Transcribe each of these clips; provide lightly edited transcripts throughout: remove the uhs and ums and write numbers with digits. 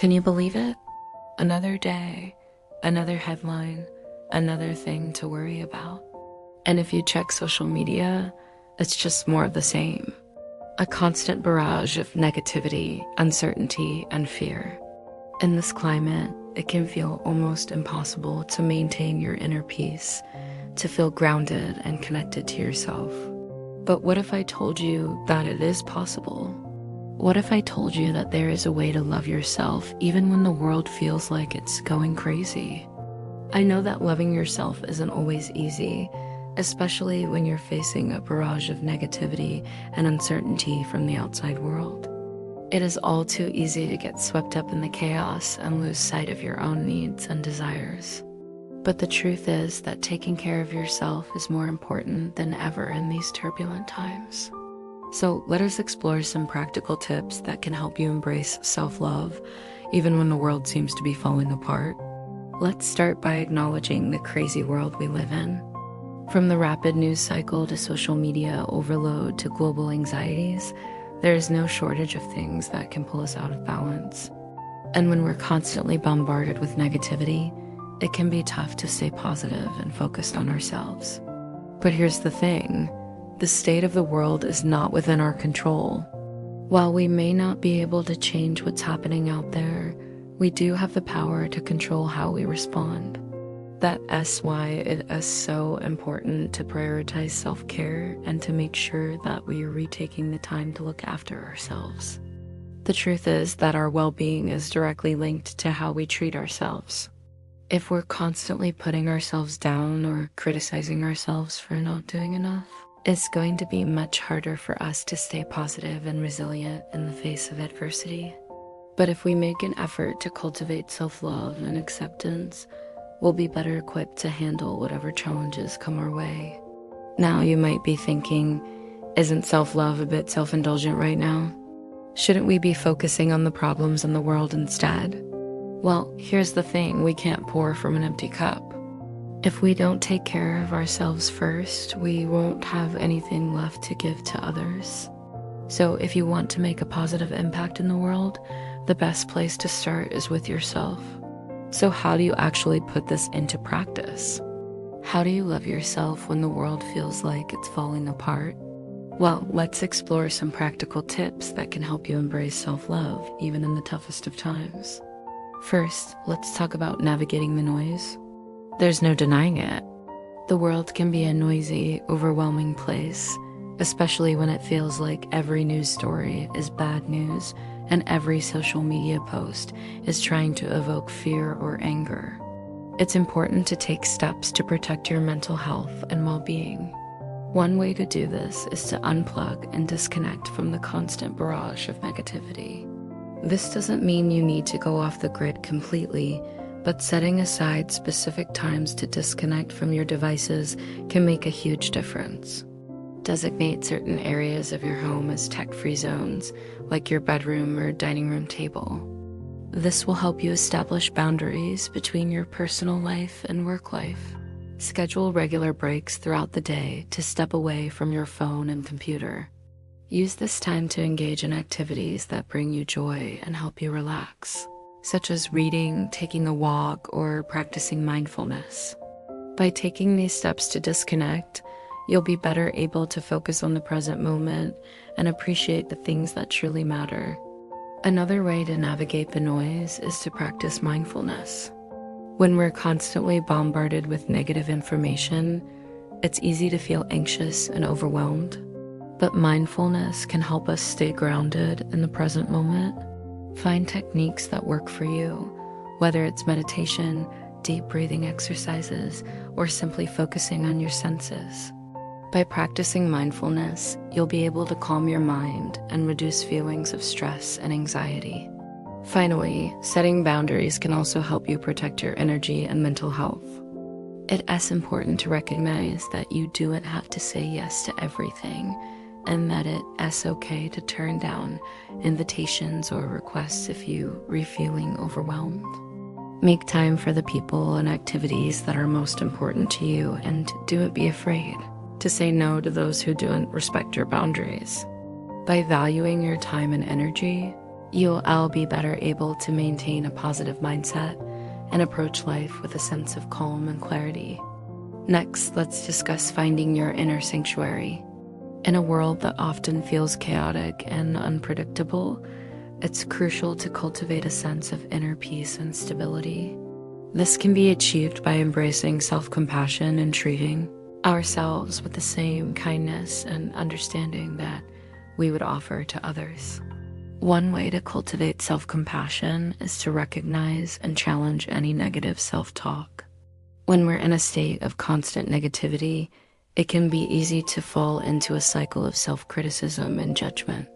Can you believe it? Another day, another headline, another thing to worry about. And if you check social media, it's just more of the same. A constant barrage of negativity, uncertainty, and fear. In this climate, it can feel almost impossible to maintain your inner peace, to feel grounded and connected to yourself. But what if I told you that it is possible? What if I told you that there is a way to love yourself even when the world feels like it's going crazy? I know that loving yourself isn't always easy, especially when you're facing a barrage of negativity and uncertainty from the outside world. It is all too easy to get swept up in the chaos and lose sight of your own needs and desires. But the truth is that taking care of yourself is more important than ever in these turbulent times. So let us explore some practical tips that can help you embrace self-love, even when the world seems to be falling apart. Let's start by acknowledging the crazy world we live in. From the rapid news cycle to social media overload to global anxieties, there is no shortage of things that can pull us out of balance. And when we're constantly bombarded with negativity, it can be tough to stay positive and focused on ourselves. But here's the thing, the state of the world is not within our control. While we may not be able to change what's happening out there, we do have the power to control how we respond. That's why it is so important to prioritize self-care and to make sure that we are retaking the time to look after ourselves. The truth is that our well-being is directly linked to how we treat ourselves. If we're constantly putting ourselves down or criticizing ourselves for not doing enough, it's going to be much harder for us to stay positive and resilient in the face of adversity. But if we make an effort to cultivate self-love and acceptance, we'll be better equipped to handle whatever challenges come our way. Now you might be thinking, isn't self-love a bit self-indulgent right now? Shouldn't we be focusing on the problems in the world instead? Well, here's the thing, we can't pour from an empty cup. If we don't take care of ourselves first, we won't have anything left to give to others. So if you want to make a positive impact in the world, the best place to start is with yourself. So how do you actually put this into practice? How do you love yourself when the world feels like it's falling apart? Well, let's explore some practical tips that can help you embrace self-love, even in the toughest of times. First, let's talk about navigating the noise. There's no denying it. The world can be a noisy, overwhelming place, especially when it feels like every news story is bad news and every social media post is trying to evoke fear or anger. It's important to take steps to protect your mental health and well-being. One way to do this is to unplug and disconnect from the constant barrage of negativity. This doesn't mean you need to go off the grid completely, but setting aside specific times to disconnect from your devices can make a huge difference. Designate certain areas of your home as tech-free zones, like your bedroom or dining room table. This will help you establish boundaries between your personal life and work life. Schedule regular breaks throughout the day to step away from your phone and computer. Use this time to engage in activities that bring you joy and help you relax, such as reading, taking a walk, or practicing mindfulness. By taking these steps to disconnect, you'll be better able to focus on the present moment and appreciate the things that truly matter. Another way to navigate the noise is to practice mindfulness. When we're constantly bombarded with negative information, it's easy to feel anxious and overwhelmed. But mindfulness can help us stay grounded in the present moment. Find techniques that work for you, whether it's meditation, deep breathing exercises, or simply focusing on your senses. By practicing mindfulness, you'll be able to calm your mind and reduce feelings of stress and anxiety. Finally, setting boundaries can also help you protect your energy and mental health. It is important to recognize that you don't have to say yes to everything, and that it is okay to turn down invitations or requests if you are feeling overwhelmed. Make time for the people and activities that are most important to you, and don't be afraid to say no to those who don't respect your boundaries. By valuing your time and energy, I'll be better able to maintain a positive mindset and approach life with a sense of calm and clarity. Next, let's discuss finding your inner sanctuary. In a world that often feels chaotic and unpredictable, it's crucial to cultivate a sense of inner peace and stability. This can be achieved by embracing self-compassion and treating ourselves with the same kindness and understanding that we would offer to others. One way to cultivate self-compassion is to recognize and challenge any negative self-talk. When we're in a state of constant negativity, it can be easy to fall into a cycle of self-criticism and judgment.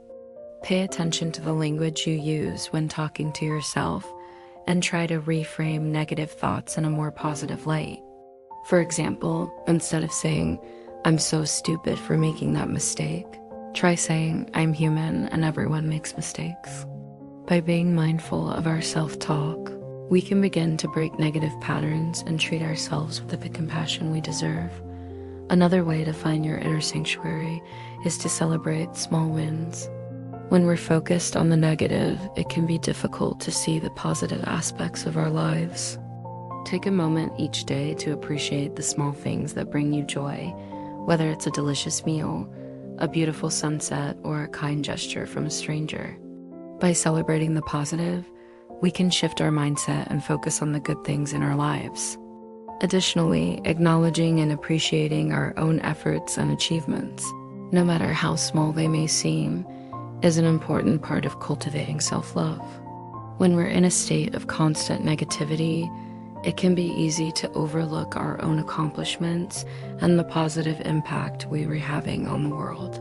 Pay attention to the language you use when talking to yourself and try to reframe negative thoughts in a more positive light. For example, instead of saying, "I'm so stupid for making that mistake," try saying, "I'm human and everyone makes mistakes." By being mindful of our self-talk, we can begin to break negative patterns and treat ourselves with the compassion we deserve. Another way to find your inner sanctuary is to celebrate small wins. When we're focused on the negative, it can be difficult to see the positive aspects of our lives. Take a moment each day to appreciate the small things that bring you joy, whether it's a delicious meal, a beautiful sunset, or a kind gesture from a stranger. By celebrating the positive, we can shift our mindset and focus on the good things in our lives. Additionally, acknowledging and appreciating our own efforts and achievements, no matter how small they may seem, is an important part of cultivating self-love. When we're in a state of constant negativity, it can be easy to overlook our own accomplishments and the positive impact we were having on the world.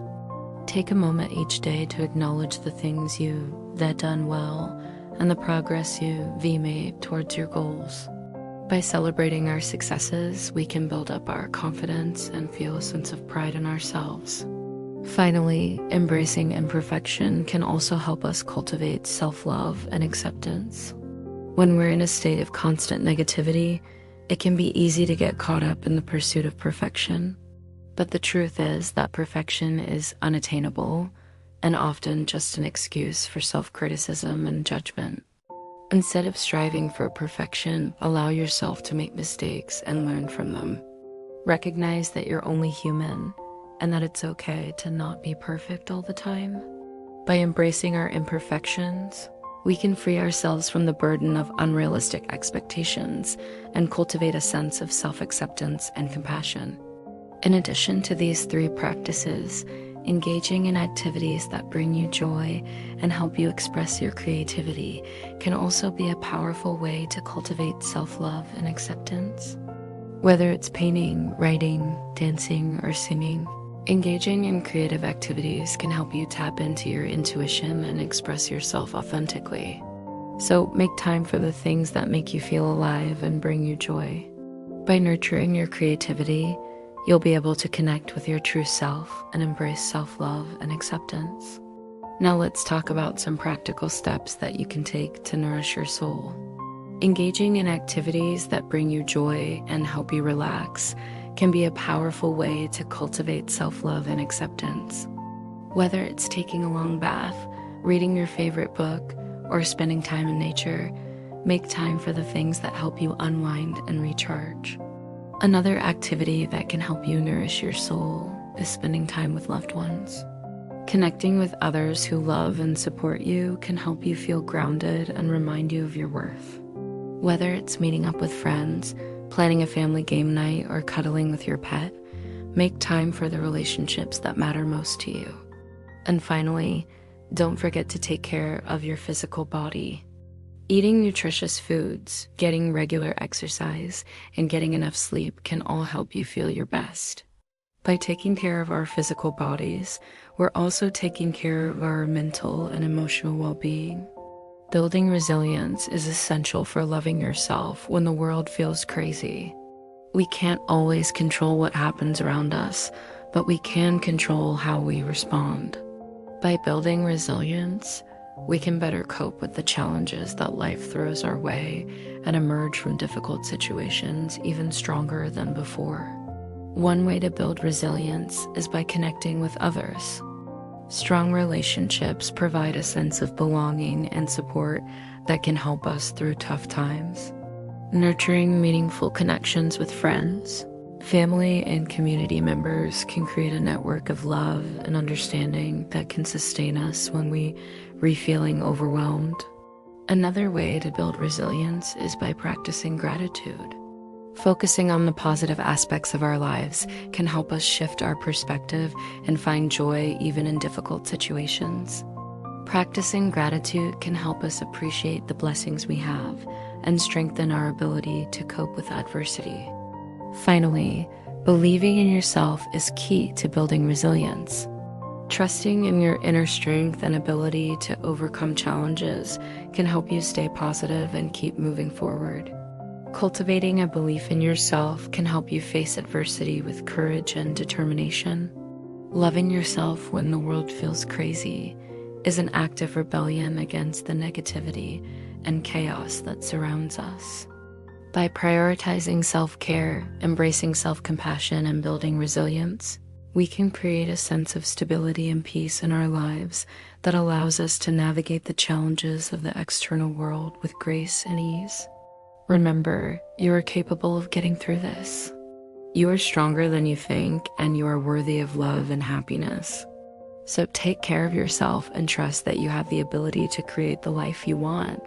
Take a moment each day to acknowledge the things you've done well and the progress you've made towards your goals. By celebrating our successes, we can build up our confidence and feel a sense of pride in ourselves. Finally, embracing imperfection can also help us cultivate self-love and acceptance. When we're in a state of constant negativity, it can be easy to get caught up in the pursuit of perfection. But the truth is that perfection is unattainable and often just an excuse for self-criticism and judgment. Instead of striving for perfection, allow yourself to make mistakes and learn from them. Recognize that you're only human and that it's okay to not be perfect all the time. By embracing our imperfections, we can free ourselves from the burden of unrealistic expectations and cultivate a sense of self-acceptance and compassion. In addition to these three practices, engaging in activities that bring you joy and help you express your creativity can also be a powerful way to cultivate self-love and acceptance. Whether it's painting, writing, dancing, or singing, engaging in creative activities can help you tap into your intuition and express yourself authentically. So make time for the things that make you feel alive and bring you joy. By nurturing your creativity, you'll be able to connect with your true self and embrace self-love and acceptance. Now let's talk about some practical steps that you can take to nourish your soul. Engaging in activities that bring you joy and help you relax can be a powerful way to cultivate self-love and acceptance. Whether it's taking a long bath, reading your favorite book, or spending time in nature, make time for the things that help you unwind and recharge. Another activity that can help you nourish your soul is spending time with loved ones. Connecting with others who love and support you can help you feel grounded and remind you of your worth. Whether it's meeting up with friends, planning a family game night, or cuddling with your pet, make time for the relationships that matter most to you. And finally, don't forget to take care of your physical body. Eating nutritious foods, getting regular exercise, and getting enough sleep can all help you feel your best. By taking care of our physical bodies, we're also taking care of our mental and emotional well-being. Building resilience is essential for loving yourself when the world feels crazy. We can't always control what happens around us, but we can control how we respond. By building resilience, we can better cope with the challenges that life throws our way and emerge from difficult situations even stronger than before. One way to build resilience is by connecting with others. Strong relationships provide a sense of belonging and support that can help us through tough times. Nurturing meaningful connections with friends, family, and community members can create a network of love and understanding that can sustain us when we're feeling overwhelmed. Another way to build resilience is by practicing gratitude. Focusing on the positive aspects of our lives can help us shift our perspective and find joy even in difficult situations. Practicing gratitude can help us appreciate the blessings we have and strengthen our ability to cope with adversity. Finally, believing in yourself is key to building resilience. Trusting in your inner strength and ability to overcome challenges can help you stay positive and keep moving forward. Cultivating a belief in yourself can help you face adversity with courage and determination. Loving yourself when the world feels crazy is an act of rebellion against the negativity and chaos that surrounds us. By prioritizing self-care, embracing self-compassion, and building resilience, we can create a sense of stability and peace in our lives that allows us to navigate the challenges of the external world with grace and ease. Remember, you are capable of getting through this. You are stronger than you think, and you are worthy of love and happiness. So take care of yourself and trust that you have the ability to create the life you want.